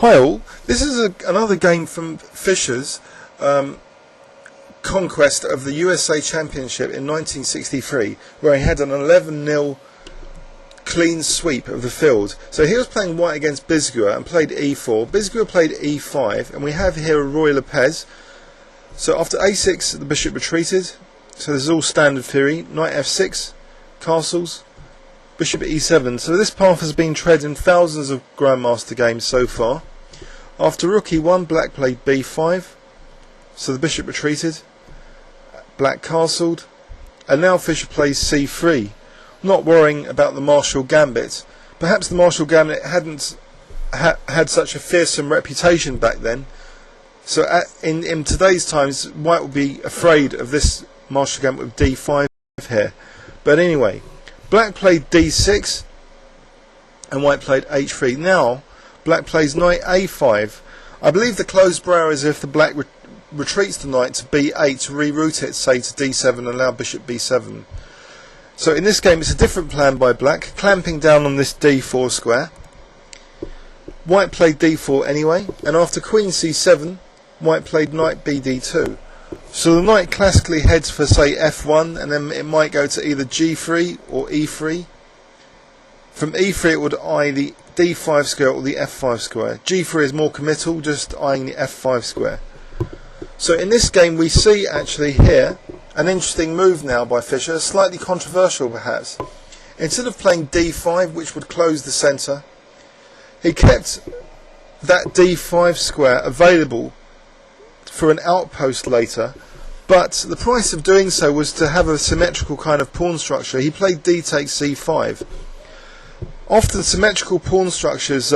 Hi all, this is another game from Fischer's conquest of the USA Championship in 1963, where he had an 11-0 clean sweep of the field. So he was playing white against Bisguer and played e4. Bisguer played e5, and we have here a royal Lopez. So after a6 the bishop retreated, so this is all standard theory. Knight f6, castles, bishop e7. So this path has been tread in thousands of grandmaster games so far. After rook e1, black played b5, so the bishop retreated, black castled, and now Fischer plays c3, not worrying about the Marshall Gambit. Perhaps the Marshall Gambit hadn't had such a fearsome reputation back then, so in today's times white would be afraid of this Marshall Gambit with d5 here. But anyway, black played d6 and white played h3. Now black plays knight a5. I believe the closed brow is if the black retreats the knight to b8 to reroute it, say, to d7 and allow bishop b7. So in this game it's a different plan by black, clamping down on this d4 square. White played d4 anyway, and after queen c7 white played knight bd2. So the knight classically heads for, say, f1, and then it might go to either g3 or e3. From e3 it would eye the d5 square or the f5 square. g3 is more committal, just eyeing the f5 square. So in this game we see actually here an interesting move now by Fischer, slightly controversial perhaps. Instead of playing d5, which would close the centre, he kept that d5 square available for an outpost later, but the price of doing so was to have a symmetrical kind of pawn structure. He played d takes c5. Often symmetrical pawn structures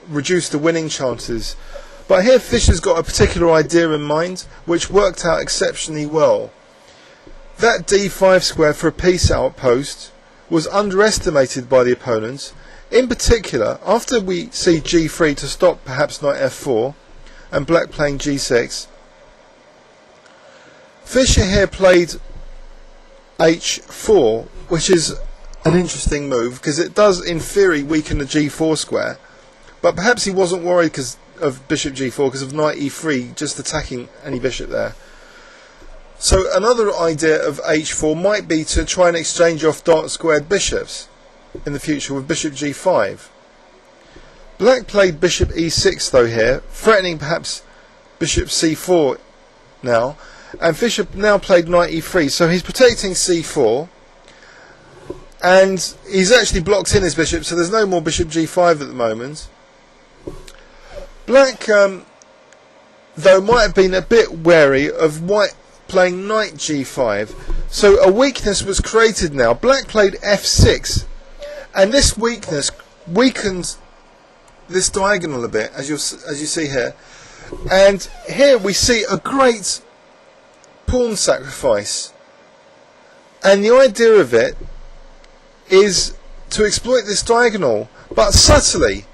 reduce the winning chances, but here Fischer's got a particular idea in mind which worked out exceptionally well. That d5 square for a peace outpost was underestimated by the opponent. In particular, after we see g3 to stop perhaps knight f4 and black playing g6, Fischer here played h4, which is an interesting move because it does in theory weaken the g4 square, but perhaps he wasn't worried because of bishop g4 because of knight e3 just attacking any bishop there. So another idea of h4 might be to try and exchange off dark squared bishops in the future with bishop g5. Black played bishop e6 though here, threatening perhaps bishop c4 now, and Fischer now played knight e3, so he's protecting c4, and he's actually blocked in his bishop, so there's no more bishop g5 at the moment. Black, though, might have been a bit wary of white playing knight g5, so a weakness was created now. Black played f6, and this weakness weakened this diagonal a bit, as you see here. And here we see a great pawn sacrifice, and the idea of it is to exploit this diagonal, but subtly.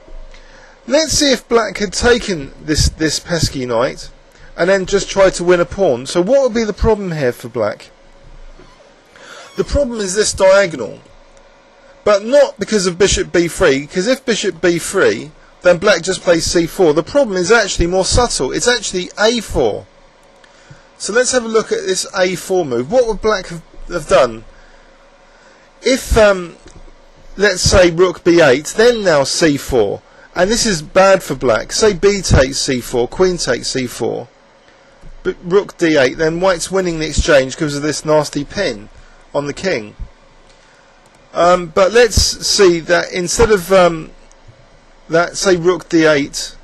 Let's see if black had taken this pesky knight and then just tried to win a pawn. So what would be the problem here for black? The problem is this diagonal, but not because of bishop b3, because if bishop b3 then black just plays c4. The problem is actually more subtle. It's actually a4. So let's have a look at this a4 move. What would black have done? If, let's say, rook b8, then now c4, and this is bad for black. Say b takes c4, queen takes c4, but rook d8, then white's winning the exchange because of this nasty pin on the king. But let's see that instead of that, say rook d8,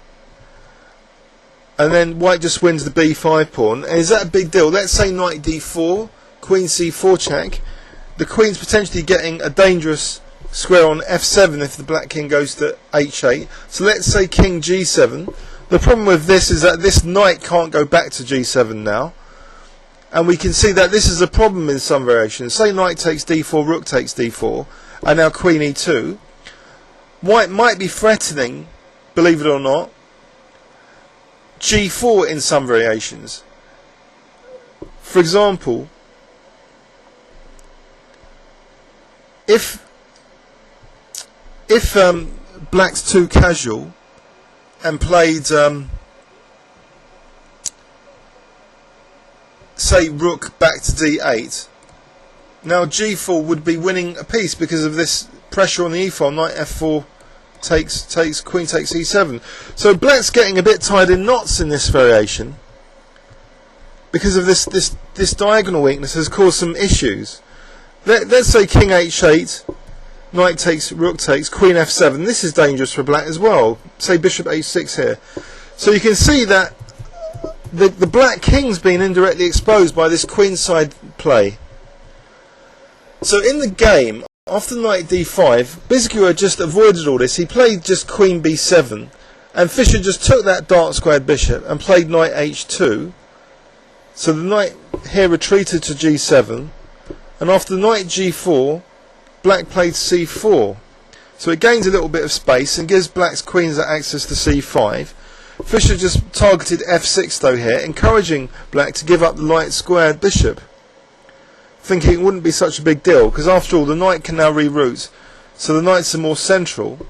and then white just wins the b5 pawn, and is that a big deal? Let's say knight d4, queen c4 check. The queen's potentially getting a dangerous square on f7 if the black king goes to h8. So let's say king g7. The problem with this is that this knight can't go back to g7 now, and we can see that this is a problem in some variations. Say knight takes d4, rook takes d4, and now queen e2. White might be threatening, believe it or not, g4 in some variations. For example, if black's too casual and played say rook back to d8, now g4 would be winning a piece because of this pressure on the e-file. Knight f4 takes queen takes e7. So black's getting a bit tied in knots in this variation because of this diagonal weakness has caused some issues. Let's say king h8, knight takes, rook takes, queen f7. This is dangerous for black as well. Say bishop h6 here. So you can see that the black king's been indirectly exposed by this queenside play. So in the game, after knight d5, Bisguier just avoided all this. He played just queen b7, and Fischer just took that dark squared bishop and played knight h2. So the knight here retreated to g7, and after knight g4, black played c4. So it gains a little bit of space and gives black's queens access to c5. Fischer just targeted f6 though here, encouraging black to give up the light squared bishop, thinking it wouldn't be such a big deal because after all the knight can now reroute, so the knights are more central.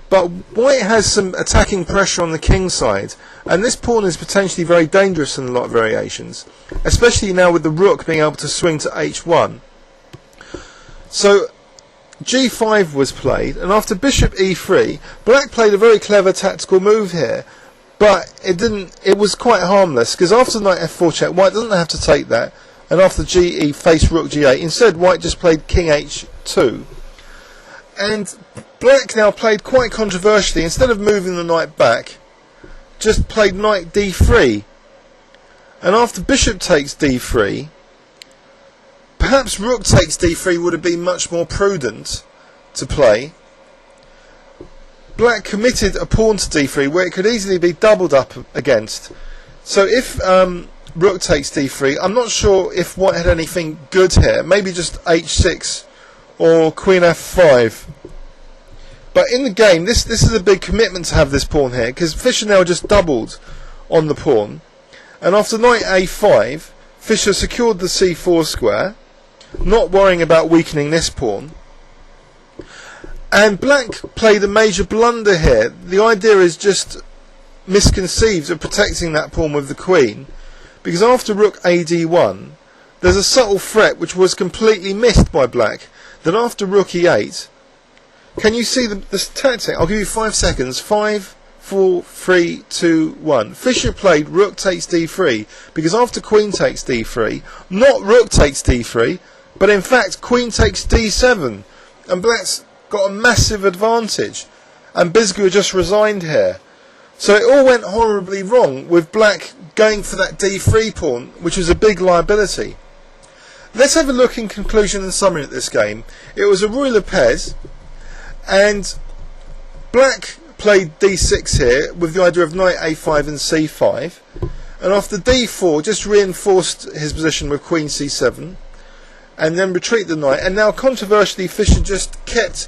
But white has some attacking pressure on the king side, and this pawn is potentially very dangerous in a lot of variations, especially now with the rook being able to swing to h1. So g5 was played, and after bishop e3, black played a very clever tactical move here, but it was quite harmless because after knight f4 check, white doesn't have to take that, and after ge faced rook g8. Instead, white just played king h2, and black now played quite controversially. Instead of moving the knight back, just played knight d3, and after bishop takes d3, perhaps rook takes d3 would have been much more prudent to play. Black committed a pawn to d3 where it could easily be doubled up against. So if rook takes d3, I'm not sure if white had anything good here. Maybe just h6 or queen f5. But in the game, this is a big commitment to have this pawn here, because Fischer now just doubled on the pawn. And after knight a5, Fischer secured the c4 square, not worrying about weakening this pawn. And black played a major blunder here. The idea is just misconceived of protecting that pawn with the queen, because after rook ad1, there's a subtle threat which was completely missed by black, that after rook e8, can you see this tactic? I'll give you 5 seconds. 5, 4, 3, 2, 1. Fischer played rook takes d3, because after queen takes d3, not rook takes d3, but in fact queen takes d7, and black's got a massive advantage, and Bisguier just resigned here. So it all went horribly wrong with black going for that d3 pawn, which was a big liability. Let's have a look in conclusion and summary at this game. It was a Lopez, and black played d6 here with the idea of knight a5 and c5, and after d4 just reinforced his position with queen c7 and then retreat the knight. And now controversially Fischer just kept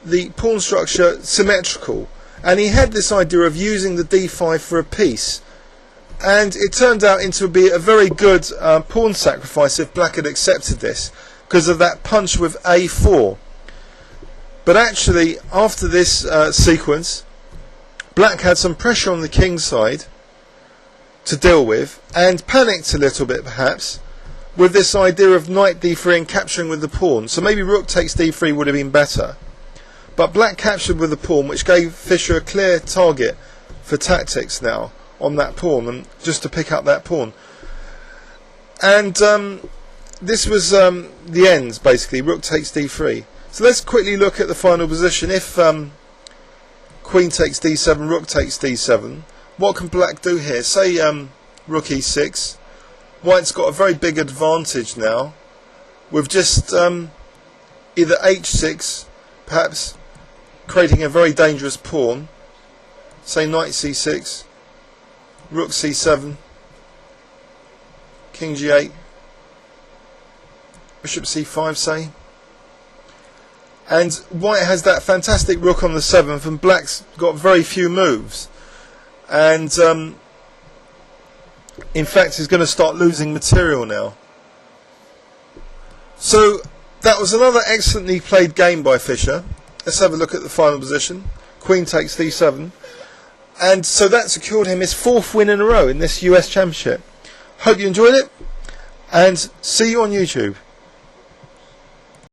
the pawn structure symmetrical, and he had this idea of using the d5 for a piece, and it turned out into be a very good pawn sacrifice if black had accepted this, because of that punch with a4. But actually after this sequence, black had some pressure on the king side to deal with, and panicked a little bit perhaps with this idea of knight d3 and capturing with the pawn. So maybe rook takes d3 would have been better, but black captured with the pawn, which gave Fischer a clear target for tactics now on that pawn, and just to pick up that pawn. And this was the end, basically. Rook takes d3. So let's quickly look at the final position. If queen takes d7, rook takes d7, what can black do here? Say rook e6. White's got a very big advantage now, with just either h6, perhaps creating a very dangerous pawn. Say knight c6, rook c7, king g8, bishop c5, say. And white has that fantastic rook on the 7th, and black's got very few moves, and in fact is going to start losing material now. So that was another excellently played game by Fischer. Let's have a look at the final position. Queen takes d7. And so that secured him his 4th win in a row in this US Championship. Hope you enjoyed it, and see you on YouTube.